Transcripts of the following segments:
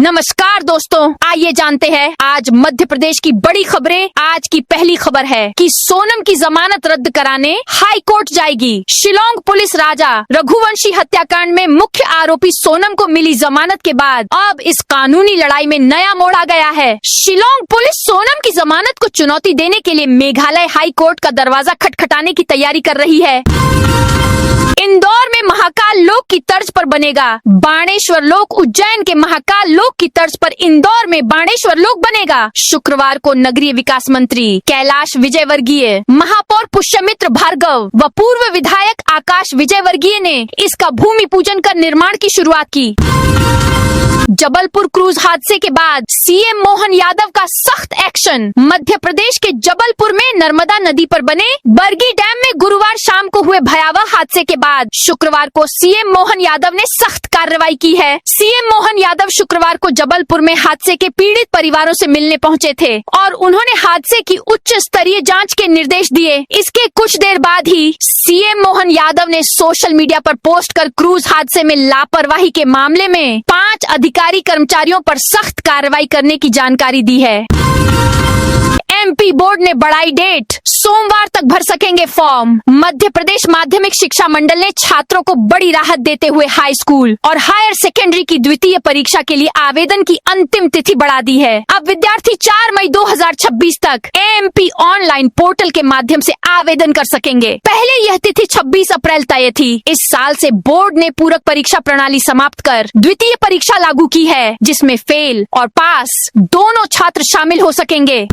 नमस्कार दोस्तों, आइए जानते हैं आज मध्य प्रदेश की बड़ी खबरें। आज की पहली खबर है कि सोनम की जमानत रद्द कराने हाई कोर्ट जाएगी। शिलांग पुलिस राजा रघुवंशी हत्याकांड में मुख्य आरोपी सोनम को मिली जमानत के बाद अब इस कानूनी लड़ाई में नया मोड़ आ गया है। शिलांग पुलिस सोनम की जमानत को चुनौती देने के लिए मेघालय हाई कोर्ट का दरवाजा खटखटाने की तैयारी कर रही है। इंदौर में महाकाल लोक की तर्ज पर बनेगा बाणेश्वर लोक। उज्जैन के महाकाल लोक की तर्ज पर इंदौर में बाणेश्वर लोक बनेगा। शुक्रवार को नगरीय विकास मंत्री कैलाश विजयवर्गीय, महापौर पुष्यमित्र भार्गव व पूर्व विधायक आकाश विजयवर्गीय ने इसका भूमि पूजन कर निर्माण की शुरुआत की। जबलपुर क्रूज हादसे के बाद सीएम मोहन यादव का सख्त एक्शन। मध्य प्रदेश के जबलपुर में नर्मदा नदी पर बने बरगी डैम में गुरुवार शाम को हुए भयावह हादसे के बाद शुक्रवार को सीएम मोहन यादव ने सख्त कार्रवाई की है। सीएम मोहन यादव शुक्रवार को जबलपुर में हादसे के पीड़ित परिवारों से मिलने पहुंचे थे और उन्होंने हादसे की उच्च स्तरीय जांच के निर्देश दिए। इसके कुछ देर बाद ही सीएम मोहन यादव ने सोशल मीडिया पर पोस्ट कर क्रूज हादसे में लापरवाही के मामले में 5 अधिकारी कर्मचारियों पर सख्त कार्रवाई करने की जानकारी दी है। एमपी बोर्ड ने बढ़ाई डेट, सोमवार तक भर सकेंगे फॉर्म। मध्य प्रदेश माध्यमिक शिक्षा मंडल ने छात्रों को बड़ी राहत देते हुए हाई स्कूल और हायर सेकेंडरी की द्वितीय परीक्षा के लिए आवेदन की अंतिम तिथि बढ़ा दी है। अब विद्यार्थी 4 मई 2026 तक एमपी ऑनलाइन पोर्टल के माध्यम से आवेदन कर सकेंगे। पहले यह तिथि 26 अप्रैल तय थी। इस साल से बोर्ड ने पूरक परीक्षा प्रणाली समाप्त कर द्वितीय परीक्षा लागू की है, जिसमें फेल और पास दोनों छात्र शामिल हो सकेंगे।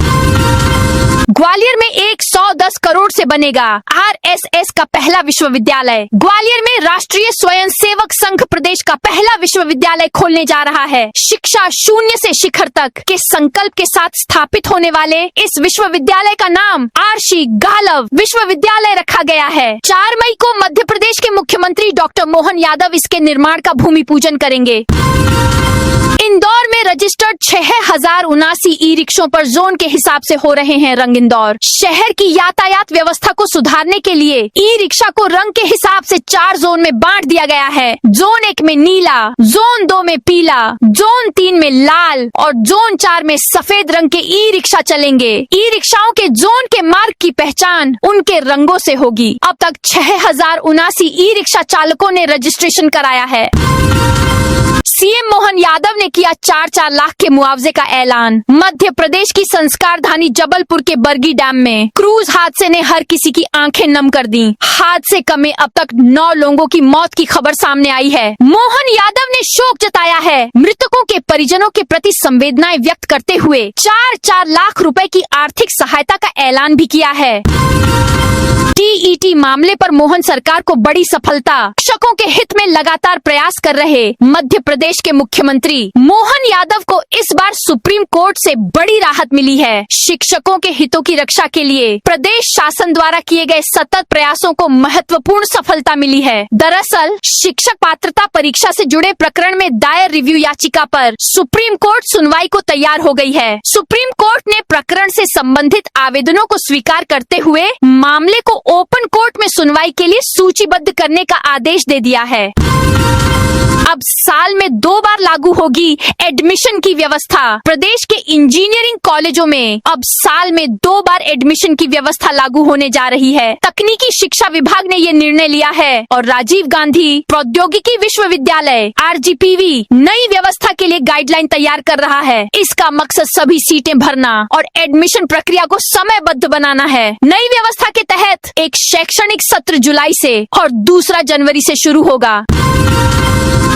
ग्वालियर में 110 करोड़ से बनेगा आरएसएस का पहला विश्वविद्यालय। ग्वालियर में राष्ट्रीय स्वयंसेवक संघ प्रदेश का पहला विश्वविद्यालय खोलने जा रहा है। शिक्षा शून्य से शिखर तक के संकल्प के साथ स्थापित होने वाले इस विश्वविद्यालय का नाम आर्षी गालव विश्वविद्यालय रखा गया है। 4 मई को मध्य प्रदेश के मुख्यमंत्री डॉक्टर मोहन यादव इसके निर्माण का भूमि पूजन करेंगे। इंदौर में रजिस्टर्ड 6079 ई रिक्शों पर जोन के हिसाब से हो रहे हैं रंग। इंदौर शहर की यातायात व्यवस्था को सुधारने के लिए ई रिक्शा को रंग के हिसाब से 4 जोन में बांट दिया गया है। जोन 1 में नीला, जोन 2 में पीला, जोन 3 में लाल और जोन 4 में सफेद रंग के ई रिक्शा चलेंगे। ई रिक्शाओं के जोन के मार्ग की पहचान उनके रंगों से होगी। अब तक 6079 ई रिक्शा चालकों ने रजिस्ट्रेशन कराया है। सीएम मोहन यादव ने किया 4-4 लाख के मुआवजे का ऐलान। मध्य प्रदेश की संस्कार धानी जबलपुर के बरगी डैम में क्रूज हादसे ने हर किसी की आंखें नम कर दी। हादसे में अब तक 9 लोगों की मौत की खबर सामने आई है। मोहन यादव ने शोक जताया है। मृतकों के परिजनों के प्रति संवेदनाएं व्यक्त करते हुए 4-4 लाख रुपए की आर्थिक सहायता का ऐलान भी किया है। टीईटी मामले पर मोहन सरकार को बड़ी सफलता। शिक्षकों के हित में लगातार प्रयास कर रहे मध्य प्रदेश के मुख्यमंत्री मोहन यादव को इस बार सुप्रीम कोर्ट से बड़ी राहत मिली है। शिक्षकों के हितों की रक्षा के लिए प्रदेश शासन द्वारा किए गए सतत प्रयासों को महत्वपूर्ण सफलता मिली है। दरअसल शिक्षक पात्रता परीक्षा से जुड़े प्रकरण में दायर रिव्यू याचिका पर सुप्रीम कोर्ट सुनवाई को तैयार हो गई है। सुप्रीम कोर्ट ने प्रकरण से संबंधित आवेदनों को स्वीकार करते हुए मामले को ओपन कोर्ट में सुनवाई के लिए सूचीबद्ध करने का आदेश दे दिया है। अब साल में 2 बार लागू होगी एडमिशन की व्यवस्था। प्रदेश के इंजीनियरिंग कॉलेजों में अब साल में 2 बार एडमिशन की व्यवस्था लागू होने जा रही है। तकनीकी शिक्षा विभाग ने ये निर्णय लिया है और राजीव गांधी प्रौद्योगिकी विश्वविद्यालय आरजीपीवी नई व्यवस्था के लिए गाइडलाइन तैयार कर रहा है। इसका मकसद सभी सीटें भरना और एडमिशन प्रक्रिया को समयबद्ध बनाना है। नई व्यवस्था के तहत एक शैक्षणिक सत्र जुलाई से और दूसरा जनवरी से शुरू होगा।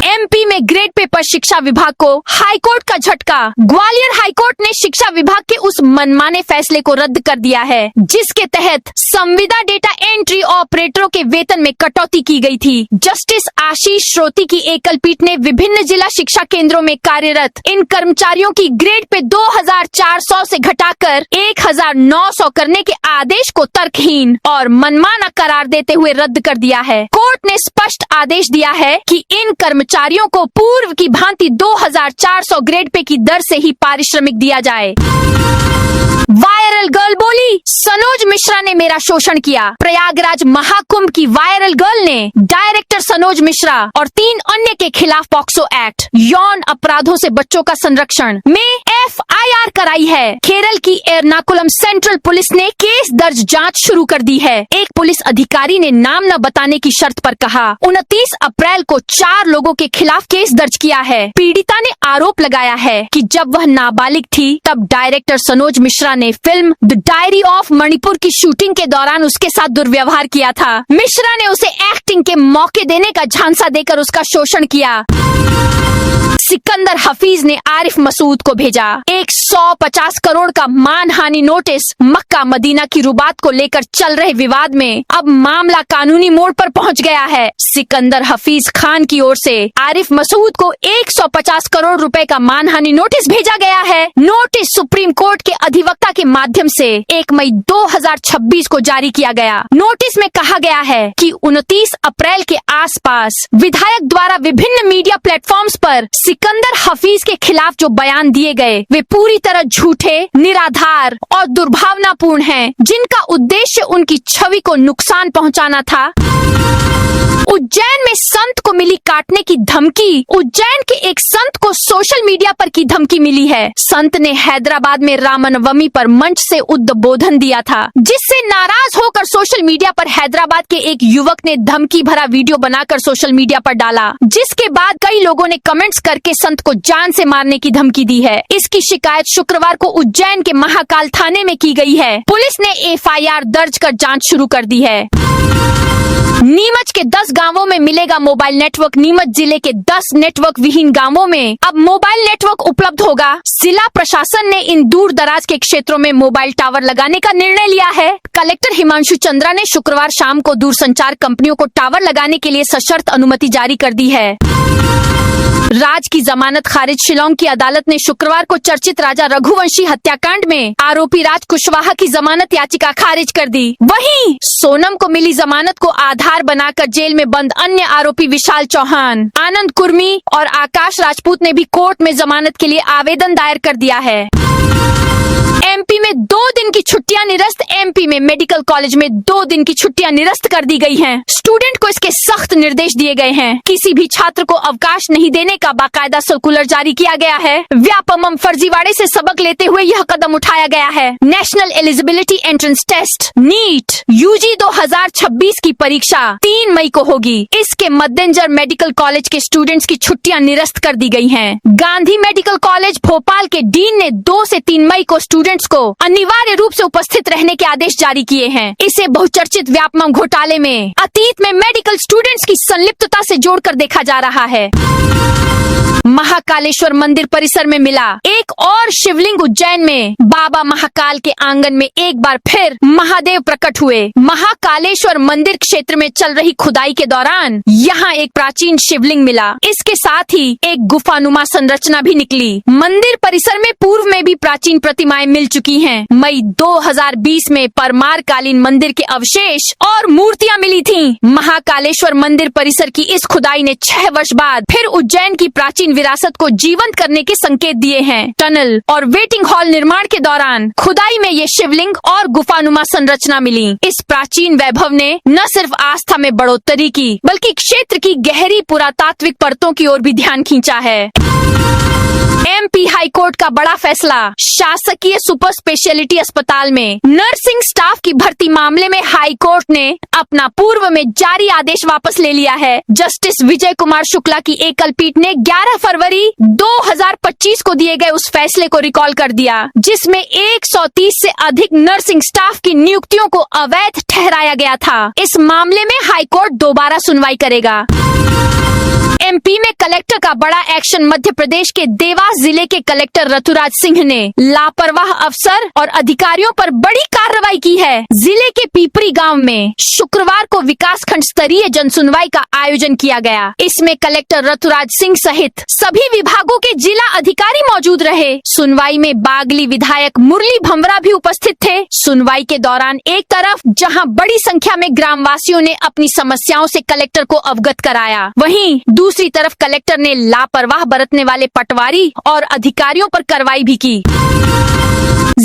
एमपी में ग्रेड पेपर शिक्षा विभाग को हाईकोर्ट का झटका। ग्वालियर हाईकोर्ट ने शिक्षा विभाग के उस मनमाने फैसले को रद्द कर दिया है, जिसके तहत संविदा डेटा एंट्री ऑपरेटरों के वेतन में कटौती की गई थी। जस्टिस आशीष श्रोती की एकल पीठ ने विभिन्न जिला शिक्षा केंद्रों में कार्यरत इन कर्मचारियों की ग्रेड पे 2400 से घटाकर 1900 करने के आदेश को तर्कहीन और मनमाना करार देते हुए रद्द कर दिया है। कोर्ट ने स्पष्ट आदेश दिया है कि इन कर्मचारियों को पूर्व की भांति 2400 ग्रेड पे की दर से ही पारिश्रमिक दिया जाए। वायरल गर्ल बोली, सनोज मिश्रा ने मेरा शोषण किया। प्रयागराज महाकुंभ की वायरल गर्ल ने डायरेक्टर सनोज मिश्रा और 3 अन्य के खिलाफ पॉक्सो एक्ट यौन अपराधों से बच्चों का संरक्षण में FIR कराई है। केरल की एर्नाकुलम सेंट्रल पुलिस ने केस दर्ज जांच शुरू कर दी है। एक पुलिस अधिकारी ने नाम न बताने की शर्त पर कहा 29 अप्रैल को 4 लोगों के खिलाफ केस दर्ज किया है। पीड़िता ने आरोप लगाया है कि जब वह नाबालिग थी तब डायरेक्टर सनोज मिश्रा ने film the diary of Manipur की शूटिंग के दौरान उसके साथ दुर्व्यवहार किया था। मिश्रा ने उसे एक्टिंग के मौके देने का झांसा देकर उसका शोषण किया। सिकंदर हफीज ने आरिफ मसूद को भेजा 150 करोड़ का मानहानि नोटिस। मक्का मदीना की रुबात को लेकर चल रहे विवाद में अब मामला कानूनी मोड़ पर पहुंच गया है। सिकंदर हफीज खान की ओर से आरिफ मसूद को 150 करोड़ रुपए का मानहानि नोटिस भेजा गया है। नोटिस सुप्रीम कोर्ट के अधिवक्ता के माध्यम से 1 मई 2026 को जारी किया गया। नोटिस में कहा गया है कि 29 अप्रैल के आसपास विधायक द्वारा विभिन्न मीडिया प्लेटफॉर्म्स पर सिकंदर हफीज के खिलाफ जो बयान दिए गए वे पूरी तरह झूठे, निराधार और दुर्भावनापूर्ण हैं, जिनका उद्देश्य उनकी छवि को नुकसान पहुंचाना था। उज्जैन में संत को मिली काटने की धमकी। उज्जैन के एक संत को सोशल मीडिया पर की धमकी मिली है। संत ने हैदराबाद में रामनवमी पर मंच से उद्बोधन दिया था, जिससे नाराज होकर सोशल मीडिया पर हैदराबाद के एक युवक ने धमकी भरा वीडियो बनाकर सोशल मीडिया पर डाला, जिसके बाद कई लोगों ने कमेंट्स करके संत को जान से मारने की धमकी दी है। इसकी शिकायत शुक्रवार को उज्जैन के महाकाल थाने में की गई है। पुलिस ने FIR दर्ज कर जांच शुरू कर दी है। नीमच के 10 गांवों में मिलेगा मोबाइल नेटवर्क। नीमच जिले के 10 नेटवर्क विहीन गांवों में अब मोबाइल नेटवर्क उपलब्ध होगा। जिला प्रशासन ने इन दूर दराज के क्षेत्रों में मोबाइल टावर लगाने का निर्णय लिया है। कलेक्टर हिमांशु चंद्रा ने शुक्रवार शाम को दूरसंचार कंपनियों को टावर लगाने के लिए सशर्त अनुमति जारी कर दी है। राज की जमानत खारिज। शिलांग की अदालत ने शुक्रवार को चर्चित राजा रघुवंशी हत्याकांड में आरोपी राज कुशवाहा की जमानत याचिका खारिज कर दी। वहीं सोनम को मिली जमानत को आधार बनाकर जेल में बंद अन्य आरोपी विशाल चौहान, आनंद कुर्मी और आकाश राजपूत ने भी कोर्ट में जमानत के लिए आवेदन दायर कर दिया है। MP में 2 दिन की छुट्टियां निरस्त। MP में मेडिकल कॉलेज में 2 दिन की छुट्टियां निरस्त कर दी गई हैं। स्टूडेंट को इसके सख्त निर्देश दिए गए हैं। किसी भी छात्र को अवकाश नहीं देने का बाकायदा सर्कुलर जारी किया गया है। व्यापमं फर्जीवाड़े से सबक लेते हुए यह कदम उठाया गया है। National eligibility entrance test NEET UG 2026 की परीक्षा 3 मई को होगी। इसके मद्देनजर मेडिकल कॉलेज के स्टूडेंट्स की छुट्टियां निरस्त कर दी गई हैं। गांधी मेडिकल कॉलेज भोपाल के डीन ने 2 से 3 मई को स्टूडेंट्स को अनिवार्य रूप से उपस्थित रहने के आदेश जारी किए हैं। इसे बहुचर्चित व्यापमं घोटाले में अतीत में मेडिकल स्टूडेंट्स की संलिप्तता से जोड़कर देखा जा रहा है। महाकालेश्वर मंदिर परिसर में मिला एक और शिवलिंग। उज्जैन में बाबा महाकाल के आंगन में एक बार फिर महादेव प्रकट हुए। महाकालेश्वर मंदिर क्षेत्र में चल रही खुदाई के दौरान यहाँ एक प्राचीन शिवलिंग मिला। इसके साथ ही एक गुफानुमा संरचना भी निकली। मंदिर परिसर में पूर्व में भी प्राचीन प्रतिमाएं मिल चुकी हैं। मई 2020 में परमार कालीन मंदिर के अवशेष और मूर्तियां मिली थीं। महाकालेश्वर मंदिर परिसर की इस खुदाई ने 6 वर्ष बाद फिर उज्जैन की प्राचीन विरासत को जीवंत करने के संकेत दिए हैं। टनल और वेटिंग हॉल निर्माण के दौरान खुदाई में ये शिवलिंग और गुफानुमा संरचना मिली। इस प्राचीन वैभव ने न सिर्फ आस्था में बढ़ोतरी की, बल्कि क्षेत्र की गहरी पुरातात्विक परतों की ओर भी ध्यान खींचा है। MP हाई कोर्ट का बड़ा फैसला। शासकीय सुपर स्पेशलिटी अस्पताल में नर्सिंग स्टाफ की भर्ती मामले में हाई कोर्ट ने अपना पूर्व में जारी आदेश वापस ले लिया है। जस्टिस विजय कुमार शुक्ला की एकल पीठ ने 11 फरवरी 2025 को दिए गए उस फैसले को रिकॉल कर दिया, जिसमें 130 से अधिक नर्सिंग स्टाफ की नियुक्तियों को अवैध ठहराया गया था। इस मामले में हाई कोर्ट दोबारा सुनवाई करेगा। MP में कलेक्टर का बड़ा एक्शन। मध्य प्रदेश के देवास जिले के कलेक्टर ऋतुराज सिंह ने लापरवाह अफसर और अधिकारियों पर बड़ी कार्रवाई की है। जिले के पीपरी गांव में शुक्रवार को विकास खंड स्तरीय जनसुनवाई का आयोजन किया गया। इसमें कलेक्टर ऋतुराज सिंह सहित सभी विभागों के जिला अधिकारी मौजूद रहे। सुनवाई में बागली विधायक मुरली भंवरा भी उपस्थित थे। सुनवाई के दौरान एक तरफ जहां बड़ी संख्या में ग्रामवासियों ने अपनी समस्याओं से कलेक्टर को अवगत कराया, वहीं दूसरी तरफ कलेक्टर ने लापरवाह बरतने वाले पटवारी और अधिकारियों पर कार्रवाई भी की।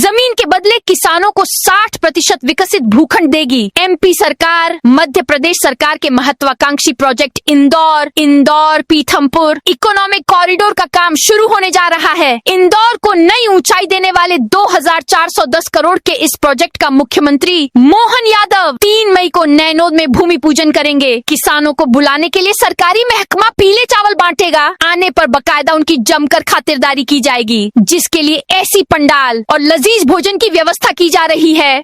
जमीन के बदले किसानों को 60% विकसित भूखंड देगी। MP सरकार मध्य प्रदेश सरकार के महत्वाकांक्षी project Indore Pithampur economic corridor का काम शुरू होने जा रहा है। इंदौर को नई ऊंचाई देने वाले 2410 करोड़ के इस प्रोजेक्ट का मुख्यमंत्री मोहन यादव 3 मई को नैनोद में भूमि पूजन करेंगे। किसानों को बुलाने के लिए सरकारी महकमा पीले चावल बांटेगा। आने पर बकायदा उनकी जमकर खातिरदारी की जाएगी, जिसके लिए ऐसी पंडाल और लजीज भोजन की व्यवस्था की जा रही है।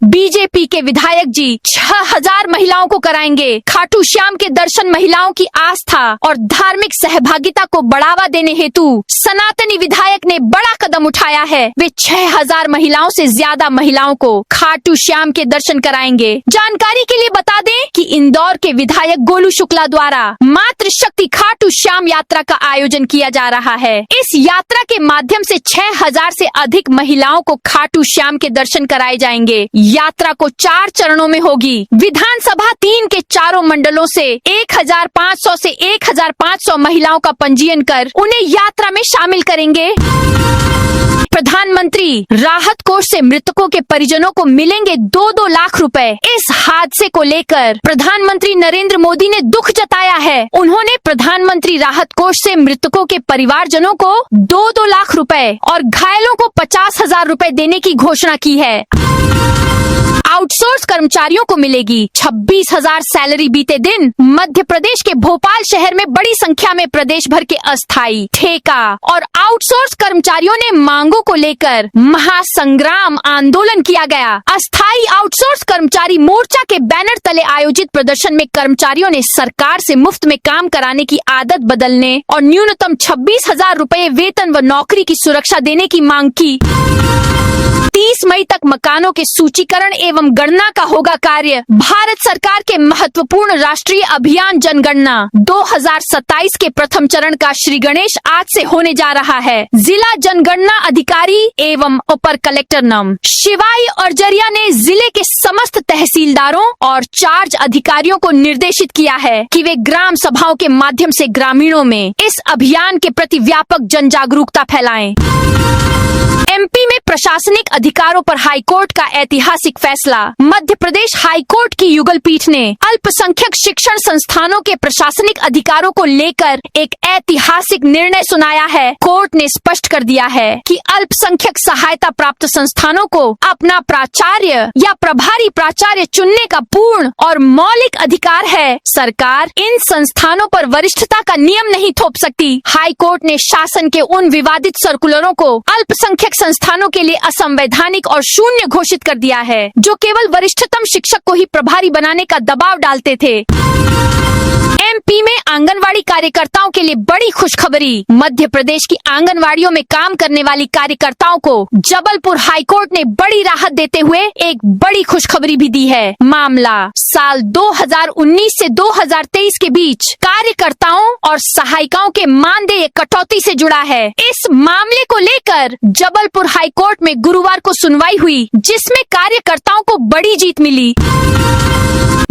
बीजेपी के विधायक जी 6000 महिलाओं को कराएंगे खाटू श्याम के दर्शन। महिलाओं की आस्था और धार्मिक सहभागिता को बढ़ावा देने हेतु सनातनी विधायक ने बड़ा कदम उठाया है। वे 6000 महिलाओं से ज्यादा महिलाओं को खाटू श्याम के दर्शन कराएंगे। जानकारी के लिए बता दें कि इंदौर के विधायक गोलू शुक्ला द्वारा मातृ शक्ति खाटू श्याम यात्रा का आयोजन किया जा रहा है। इस यात्रा के माध्यम से 6000 से अधिक महिलाओं को खाटू श्याम के दर्शन कराए जाएंगे। यात्रा को 4 चरणों में होगी। विधानसभा 3 के चारों मंडलों से 1500 से 1500 महिलाओं का पंजीयन कर उन्हें यात्रा में शामिल करेंगे। प्रधानमंत्री राहत कोष से मृतकों के परिजनों को मिलेंगे 2-2 लाख रुपए। इस हादसे को लेकर प्रधानमंत्री नरेंद्र मोदी ने दुख जताया है। उन्होंने प्रधानमंत्री राहत कोष से मृतकों के परिवारजनों को 2-2 लाख रुपए और घायलों को 50,000 रुपए देने की घोषणा की है। आउटसोर्स कर्मचारियों को मिलेगी 26,000 सैलरी। बीते दिन मध्य प्रदेश के भोपाल शहर में बड़ी संख्या में प्रदेश भर के अस्थायी, ठेका और आउटसोर्स कर्मचारियों ने मांगों को लेकर महासंग्राम आंदोलन किया गया। अस्थायी आउटसोर्स कर्मचारी मोर्चा के बैनर तले आयोजित प्रदर्शन में कर्मचारियों ने सरकार से मुफ्त में काम कराने की आदत बदलने और न्यूनतम 26,000 रुपए वेतन व नौकरी की सुरक्षा देने की मांग की। 30 मई तक मकानों के सूचीकरण एवं गणना का होगा कार्य। भारत सरकार के महत्वपूर्ण राष्ट्रीय अभियान जनगणना 2027 के प्रथम चरण का श्री गणेश आज से होने जा रहा है। जिला जनगणना अधिकारी एवं अपर कलेक्टर नम शिवाई अर्जरिया ने जिले के समस्त तहसीलदारों और चार्ज अधिकारियों को निर्देशित किया है कि वे ग्राम सभाओं के माध्यम से ग्रामीणों में इस अभियान के प्रति व्यापक जन जागरूकता फैलाएं। MP में प्रशासनिक अधिकारों पर हाईकोर्ट का ऐतिहासिक फैसला। मध्य प्रदेश हाईकोर्ट की युगल पीठ ने अल्पसंख्यक शिक्षण संस्थानों के प्रशासनिक अधिकारों को लेकर एक ऐतिहासिक निर्णय सुनाया है। कोर्ट ने स्पष्ट कर दिया है कि अल्पसंख्यक सहायता प्राप्त संस्थानों को अपना प्राचार्य या प्रभारी प्राचार्य चुनने का पूर्ण और मौलिक अधिकार है। सरकार इन संस्थानों पर वरिष्ठता का नियम नहीं थोप सकती। हाईकोर्ट ने शासन के उन विवादित सर्कुलरों को अल्पसंख्यक संस्थानों के लिए असंवैधानिक और शून्य घोषित कर दिया है, जो केवल वरिष्ठतम शिक्षक को ही प्रभारी बनाने का दबाव डालते थे। MP में आंगनवाड़ी कार्यकर्ताओं के लिए बड़ी खुशखबरी। मध्य प्रदेश की आंगनवाड़ियों में काम करने वाली कार्यकर्ताओं को जबलपुर हाईकोर्ट ने बड़ी राहत देते हुए एक बड़ी खुशखबरी भी दी है। मामला साल 2019 से 2023 के बीच कार्यकर्ताओं और सहायिकाओं के मानदेय कटौती से जुड़ा है। इस मामले को लेकर जबलपुर हाईकोर्ट में गुरुवार को सुनवाई हुई, जिसमें कार्यकर्ताओं को बड़ी जीत मिली।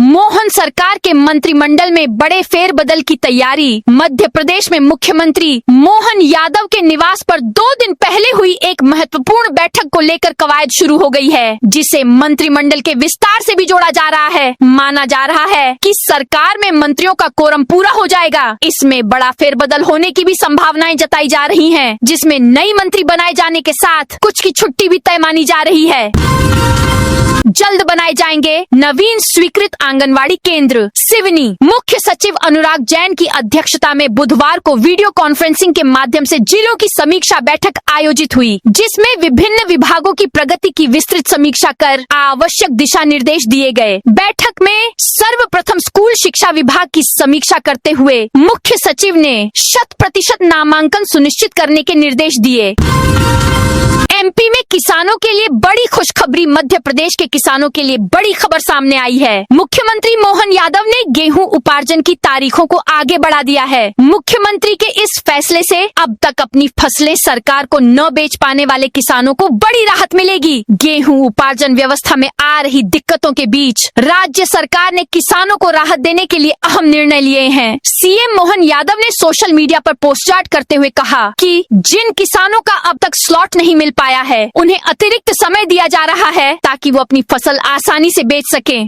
मोहन सरकार के मंत्रिमंडल में बड़े फेरबदल की तैयारी। मध्य प्रदेश में मुख्यमंत्री मोहन यादव के निवास पर 2 दिन पहले हुई एक महत्वपूर्ण बैठक को लेकर कवायद शुरू हो गई है, जिसे मंत्रिमंडल के विस्तार से भी जोड़ा जा रहा है। माना जा रहा है कि सरकार में मंत्रियों का कोरम पूरा हो जाएगा। इसमें बड़ा फेरबदल होने की भी संभावनाएं जताई जा रही हैं, जिसमें नई मंत्री बनाए जाने के साथ कुछ की छुट्टी भी तय मानी जा रही है। जल्द बनाए जाएंगे नवीन स्वीकृत आंगनवाड़ी केंद्र। सिवनी मुख्य सचिव अनुराग जैन की अध्यक्षता में बुधवार को वीडियो कॉन्फ्रेंसिंग के माध्यम से जिलों की समीक्षा बैठक आयोजित हुई, जिसमें विभिन्न विभागों की प्रगति की विस्तृत समीक्षा कर आवश्यक दिशा निर्देश दिए गए। बैठक में सर्वप्रथम स्कूल शिक्षा विभाग की समीक्षा करते हुए मुख्य सचिव ने 100% नामांकन सुनिश्चित करने के निर्देश दिए। MP में किसानों के लिए बड़ी खुशखबरी। मध्य प्रदेश के किसानों के लिए बड़ी खबर सामने आई है। मुख्यमंत्री मोहन यादव ने गेहूं उपार्जन की तारीखों को आगे बढ़ा दिया है। मुख्यमंत्री के इस फैसले से अब तक अपनी फसलें सरकार को न बेच पाने वाले किसानों को बड़ी राहत मिलेगी। गेहूं उपार्जन व्यवस्था में आ रही दिक्कतों के बीच राज्य सरकार ने किसानों को राहत देने के लिए अहम निर्णय लिए हैं। CM मोहन यादव ने सोशल मीडिया पर पोस्टचार्ट करते हुए कहा कि जिन किसानों का अब तक स्लॉट नहीं मिल पाया बढ़ाया है। उन्हें अतिरिक्त समय दिया जा रहा है ताकि वो अपनी फसल आसानी से बेच सकें।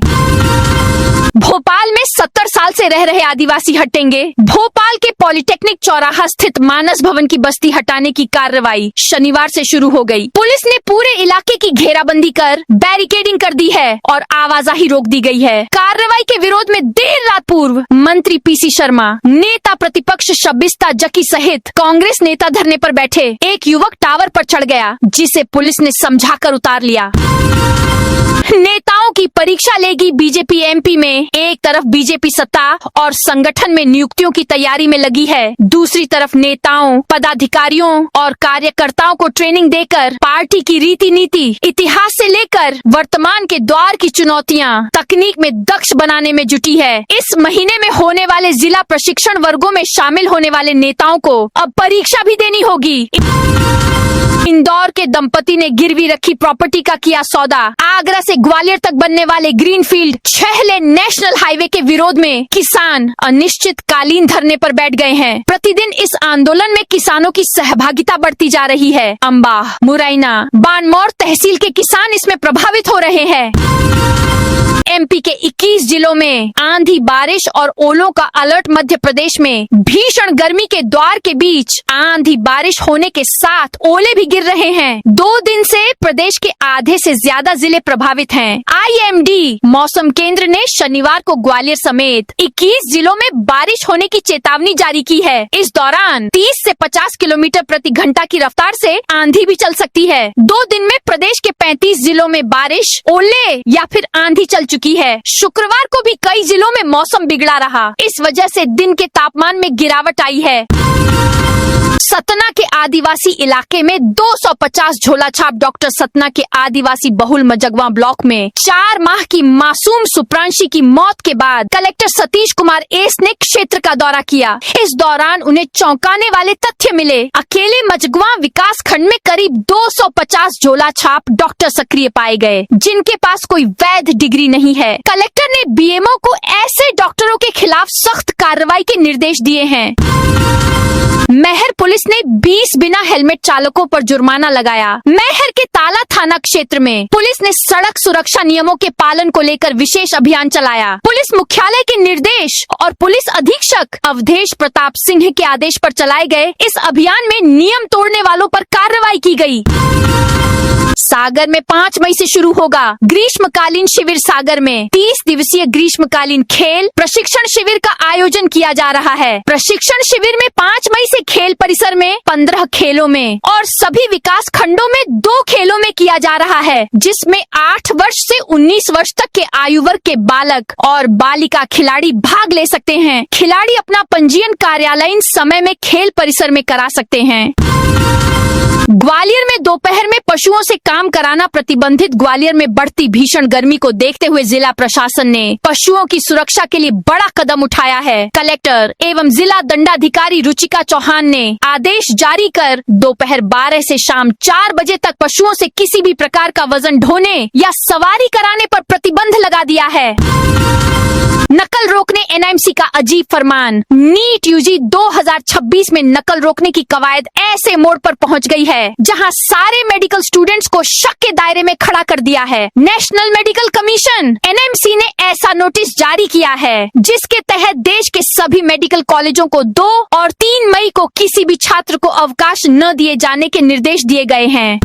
भोपाल में 70 साल से रह रहे आदिवासी हटेंगे। भोपाल के पॉलिटेक्निक चौराहा स्थित मानस भवन की बस्ती हटाने की कार्रवाई शनिवार से शुरू हो गई। पुलिस ने पूरे इलाके की घेराबंदी कर बैरिकेडिंग कर दी है और आवाजाही रोक दी गई है। कार्रवाई के विरोध में देर रात पूर्व मंत्री पीसी शर्मा, नेता प्रतिपक्ष शबिस्ता जकी सहित कांग्रेस नेता धरने पर बैठे। एक युवक टावर पर चढ़ गया, जिसे पुलिस ने समझाकर उतार लिया। नेताओं की परीक्षा लेगी बीजेपी एमपी में। एक तरफ बीजेपी सत्ता और संगठन में नियुक्तियों की तैयारी में लगी है, दूसरी तरफ नेताओं, पदाधिकारियों और कार्यकर्ताओं को ट्रेनिंग देकर पार्टी की रीति नीति, इतिहास से लेकर वर्तमान के दौर की चुनौतियां तकनीक में दक्ष बनाने में जुटी है। इस महीने में होने वाले जिला प्रशिक्षण वर्गों में शामिल होने वाले नेताओं को अब परीक्षा भी देनी होगी। इंदौर के दंपति ने गिरवी रखी प्रॉपर्टी का किया सौदा। आगरा से ग्वालियर तक बनने वाले ग्रीनफील्ड 6 लेन नेशनल हाईवे के विरोध में किसान अनिश्चितकालीन धरने पर बैठ गए हैं। प्रतिदिन इस आंदोलन में किसानों की सहभागिता बढ़ती जा रही है। अंबाह, मुरैना, बानमौर तहसील के किसान इसमें प्रभावित हो रहे हैं। एमपी के 21 जिलों में आंधी, बारिश और ओलों का अलर्ट। मध्य प्रदेश में भीषण गर्मी के दौर के बीच आंधी बारिश होने के साथ ओले भी गिर रहे हैं। 2 दिन से प्रदेश के आधे से ज्यादा जिले प्रभावित हैं। आईएमडी मौसम केंद्र ने शनिवार को ग्वालियर समेत 21 जिलों में बारिश होने की चेतावनी जारी की है। इस दौरान 30 से 50 किलोमीटर प्रति घंटा की रफ्तार से आंधी भी चल सकती है। 2 दिन में प्रदेश के 35 जिलों में बारिश, ओले या फिर आंधी चल चुकी है। शुक्रवार को भी कई जिलों में मौसम बिगड़ा रहा। इस वजह से दिन के तापमान में गिरावट आई है। सतना के आदिवासी इलाके में 250 झोला छाप। डॉक्टर सतना के आदिवासी बहुल मजगवा ब्लॉक में 4 माह की मासूम सुप्रांशी की मौत के बाद कलेक्टर सतीश कुमार एस ने क्षेत्र का दौरा किया। इस दौरान उन्हें चौंकाने वाले तथ्य मिले। अकेले मजगवा विकास खंड में करीब 250 झोला छाप डॉक्टर सक्रिय पाए गए, जिनके पास कोई वैध डिग्री नहीं है। कलेक्टर ने बीएमओ को ऐसे डॉक्टरों के खिलाफ सख्त कार्रवाई के निर्देश दिए हैं। मैहर पुलिस ने 20 बिना हेलमेट चालकों पर जुर्माना लगाया। मैहर के ताला थाना क्षेत्र में पुलिस ने सड़क सुरक्षा नियमों के पालन को लेकर विशेष अभियान चलाया। पुलिस मुख्यालय के निर्देश और पुलिस अधीक्षक अवधेश प्रताप सिंह के आदेश पर चलाए गए इस अभियान में नियम तोड़ने वालों पर कार्रवाई की गई। सागर में 5 मई से शुरू होगा ग्रीष्मकालीन शिविर। सागर में 30 दिवसीय ग्रीष्मकालीन खेल प्रशिक्षण शिविर का आयोजन किया जा रहा है। प्रशिक्षण शिविर में 5 मई से खेल परिसर में 15 खेलों में और सभी विकास खंडों में 2 खेलों में किया जा रहा है, जिसमें 8 वर्ष से 19 वर्ष तक के आयु वर्ग के बालक और बालिका खिलाड़ी भाग ले सकते हैं। खिलाड़ी अपना पंजीयन कार्यालयीन समय में खेल परिसर में करा सकते हैं। ग्वालियर में दोपहर में पशुओं से काम कराना प्रतिबंधित। ग्वालियर में बढ़ती भीषण गर्मी को देखते हुए जिला प्रशासन ने पशुओं की सुरक्षा के लिए बड़ा कदम उठाया है। कलेक्टर एवं जिला दंडाधिकारी रुचिका चौहान ने आदेश जारी कर दोपहर 12 से शाम 4 बजे तक पशुओं से किसी भी प्रकार का वजन ढोने या सवारी कराने पर प्रतिबंध लगा दिया है। नकल रोकने एनआईएमसी का अजीब फरमान। नीट यूजी 2026 में नकल रोकने की कवायद ऐसे मोड़ पर पहुंच गई है जहां सारे मेडिकल स्टूडेंट्स को शक के दायरे में खड़ा कर दिया है। नेशनल मेडिकल कमीशन एनआईएमसी ने ऐसा नोटिस जारी किया है, जिसके तहत देश के सभी मेडिकल कॉलेजों को 2 और 3 मई को किसी भी छात्र को अवकाश न दिए जाने के निर्देश दिए गए हैं।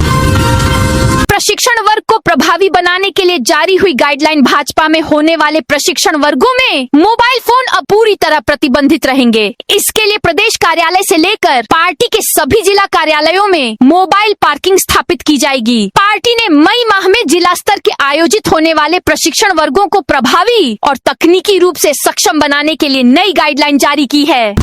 प्रशिक्षण वर्ग को प्रभावी बनाने के लिए जारी हुई गाइडलाइन। भाजपा में होने वाले प्रशिक्षण वर्गों में मोबाइल फोन अब पूरी तरह प्रतिबंधित रहेंगे। इसके लिए प्रदेश कार्यालय से लेकर पार्टी के सभी जिला कार्यालयों में मोबाइल पार्किंग स्थापित की जाएगी। पार्टी ने मई माह में जिला स्तर के आयोजित होने वाले प्रशिक्षण वर्गों को प्रभावी और तकनीकी रूप से सक्षम बनाने के लिए नई गाइडलाइन जारी की है।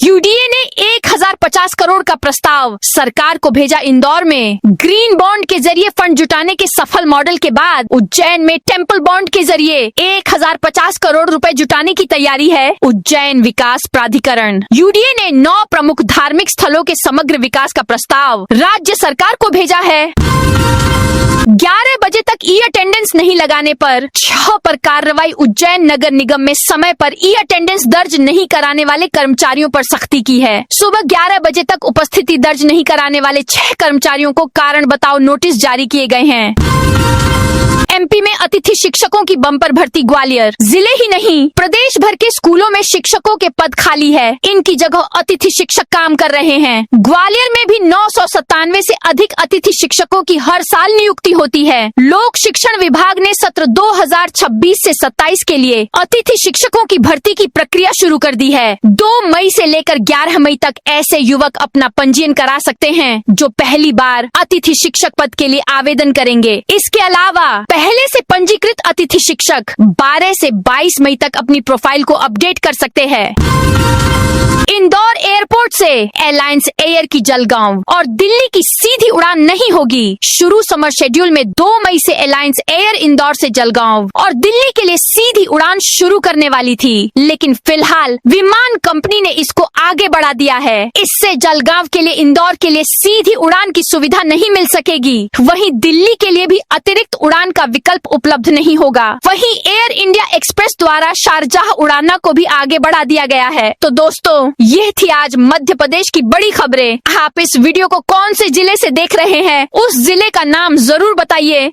यूडीए ने 1050 करोड़ का प्रस्ताव सरकार को भेजा। इंदौर में ग्रीन बॉन्ड बॉन्ड के जरिए फंड जुटाने के सफल मॉडल के बाद उज्जैन में टेम्पल बॉन्ड के जरिए 1050 करोड़ रुपए जुटाने की तैयारी है उज्जैन विकास प्राधिकरण। यूडीए ने 9 प्रमुख धार्मिक स्थलों के समग्र विकास का प्रस्ताव राज्य सरकार को भेजा है। 11 बजे तक ई अटेंडेंस नहीं लगाने पर 6 पर कार्रवाई। उज्जैन नगर निगम में समय पर ई अटेंडेंस दर्ज नहीं कराने वाले कर्मचारियों पर सख्ती की है। सुबह 11 बजे तक उपस्थिति दर्ज नहीं कराने वाले 6 कर्मचारियों को कारण बताओ नोटिस जारी किए गए हैं। एमपी में अतिथि शिक्षकों की बम्पर भर्ती। ग्वालियर जिले ही नहीं प्रदेश भर के स्कूलों में शिक्षकों के पद खाली है। इनकी जगह अतिथि शिक्षक काम कर रहे हैं। ग्वालियर में भी 997 से अधिक अतिथि शिक्षकों की हर साल नियुक्ति होती है। लोक शिक्षण विभाग ने सत्र 2026 से 27 के लिए अतिथि शिक्षकों की भर्ती की प्रक्रिया शुरू कर दी है। 2 मई से लेकर 11 मई तक ऐसे युवक अपना पंजीयन करा सकते हैं जो पहली बार अतिथि शिक्षक पद के लिए आवेदन करेंगे। इसके अलावा पहले से पंजीकृत अतिथि शिक्षक 12 से 22 मई तक अपनी प्रोफाइल को अपडेट कर सकते हैं। इंदौर एयरपोर्ट से एलायंस एयर की जलगांव और दिल्ली की सीधी उड़ान नहीं होगी। शुरू समर शेड्यूल में 2 मई से एलायंस एयर इंदौर से जलगांव और दिल्ली के लिए सीधी उड़ान शुरू करने वाली थी, लेकिन फिलहाल विमान कंपनी ने इसको आगे बढ़ा दिया है। इससे जलगांव के लिए इंदौर के लिए सीधी उड़ान की सुविधा नहीं मिल सकेगी। वहीं दिल्ली के लिए भी अतिरिक्त उड़ान का विकल्प उपलब्ध नहीं होगा। वहीं एयर इंडिया एक्सप्रेस द्वारा शारजाह उड़ाना को भी आगे बढ़ा दिया गया है। तो दोस्तों, ये थी आज मध्य प्रदेश की बड़ी खबरें। आप इस वीडियो को कौन से जिले से देख रहे हैं, उस जिले का नाम जरूर बताइए।